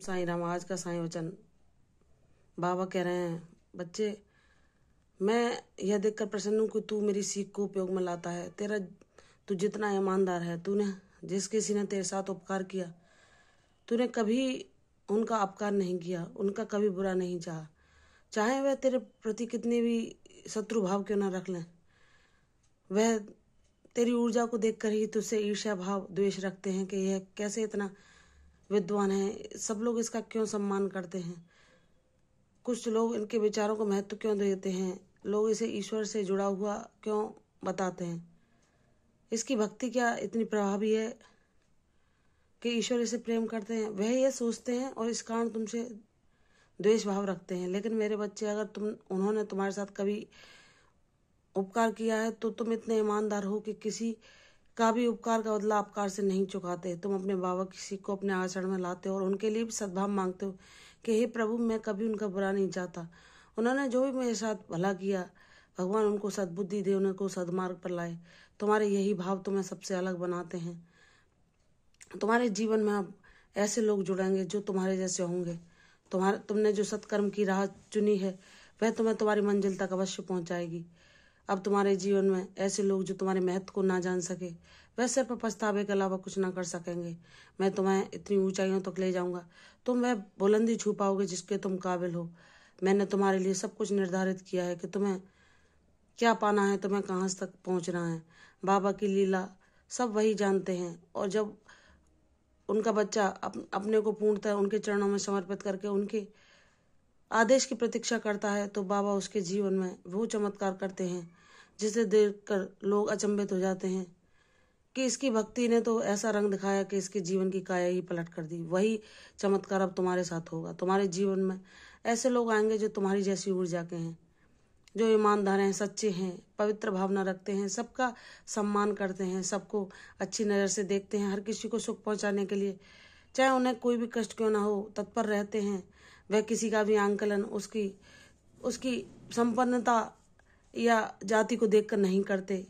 साईं राम। आज का साईं वचन बाबा कह रहे हैं, बच्चे मैं यह देखकर प्रसन्न हूँ कि तू मेरी सीख को उपयोग में लाता है। तू जितना ईमानदार है, तूने जिस किसी ने तेरे साथ उपकार किया, तूने कभी उनका अपकार नहीं किया, उनका कभी बुरा नहीं चाहा, चाहे वह तेरे प्रति कितने भी शत्रु भाव क्यों ना रख लें। वह तेरी ऊर्जा को देखकर ही तुझसे ईर्ष्या भाव द्वेष रखते हैं कि यह कैसे इतना विद्वान है, सब लोग इसका क्यों सम्मान करते हैं। कुछ लोग इनके विचारों को महत्व क्यों देते हैं, लोग इसे ईश्वर से जुड़ा हुआ क्यों बताते हैं। इसकी भक्ति क्या इतनी प्रभावी है कि ईश्वर इसे प्रेम करते हैं। वह यह सोचते हैं और इस कारण तुमसे द्वेष भाव रखते हैं। लेकिन मेरे बच्चे, अगर उन्होंने तुम्हारे साथ कभी उपकार किया है तो तुम इतने ईमानदार हो कि किसी का भी उपकार का बदला अपकार से नहीं चुकाते। तुम अपने बाबा की सीख को अपने आचरण में लाते हो और उनके लिए भी सद्भाव मांगते हो कि हे प्रभु, मैं कभी उनका बुरा नहीं चाहता। उन्होंने जो भी मेरे साथ भला किया, भगवान उनको सद्बुद्धि दे, उनको सदमार्ग पर लाए। तुम्हारे यही भाव तुम्हें सबसे अलग बनाते हैं। तुम्हारे जीवन में अब ऐसे लोग जुड़ेंगे जो तुम्हारे जैसे होंगे। तुमने जो सत्कर्म की राह चुनी है, वह तुम्हें तुम्हारी मंजिल तक अवश्य पहुंचाएगी। अब तुम्हारे जीवन में ऐसे लोग जो तुम्हारे महत्व को ना जान सके, वह सिर्फ पछतावे के अलावा कुछ ना कर सकेंगे। मैं तुम्हें इतनी ऊंचाइयों तक ले जाऊंगा, तुम वह बुलंदी छू पाओगे जिसके तुम काबिल हो। मैंने तुम्हारे लिए सब कुछ निर्धारित किया है कि तुम्हें क्या पाना है, तुम्हें कहाँ तक पहुंचना है। बाबा की लीला सब वही जानते हैं, और जब उनका बच्चा अपने को पूर्णतः उनके चरणों में समर्पित करके उनके आदेश की प्रतीक्षा करता है, तो बाबा उसके जीवन में वो चमत्कार करते हैं जिसे देखकर लोग अचंभित हो जाते हैं कि इसकी भक्ति ने तो ऐसा रंग दिखाया कि इसके जीवन की काया ही पलट कर दी। वही चमत्कार अब तुम्हारे साथ होगा। तुम्हारे जीवन में ऐसे लोग आएंगे जो तुम्हारी जैसी ऊर्जा के हैं, जो ईमानदार हैं, सच्चे हैं, पवित्र भावना रखते हैं, सबका सम्मान करते हैं, सबको अच्छी नज़र से देखते हैं, हर किसी को सुख पहुंचाने के लिए, चाहे उन्हें कोई भी कष्ट क्यों ना हो, तत्पर रहते हैं। वह किसी का भी आंकलन उसकी संपन्नता या जाति को देखकर नहीं करते।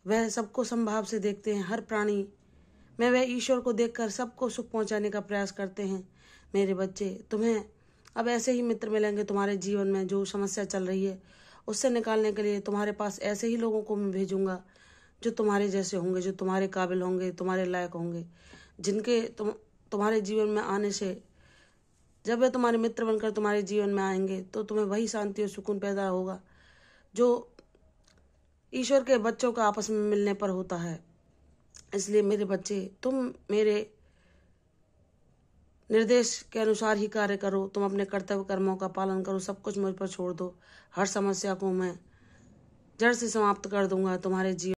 वह सबको समभाव से देखते हैं। हर प्राणी में वह ईश्वर को देखकर सबको सुख पहुंचाने का प्रयास करते हैं। मेरे बच्चे, तुम्हें अब ऐसे ही मित्र मिलेंगे तुम्हारे जीवन में। जो समस्या चल रही है उससे निकालने के लिए तुम्हारे पास ऐसे ही लोगों को मैं भेजूंगा जो तुम्हारे जैसे होंगे, जो तुम्हारे काबिल होंगे, तुम्हारे लायक होंगे, जिनके तुम्हारे जीवन में आने से, जब वे तुम्हारे मित्र बनकर तुम्हारे जीवन में आएंगे तो तुम्हें वही शांति और सुकून पैदा होगा जो ईश्वर के बच्चों का आपस में मिलने पर होता है। इसलिए मेरे बच्चे, तुम मेरे निर्देश के अनुसार ही कार्य करो। तुम अपने कर्तव्य कर्मों का पालन करो, सब कुछ मुझ पर छोड़ दो। हर समस्या को मैं जड़ से समाप्त कर दूंगा। तुम्हारे जीवन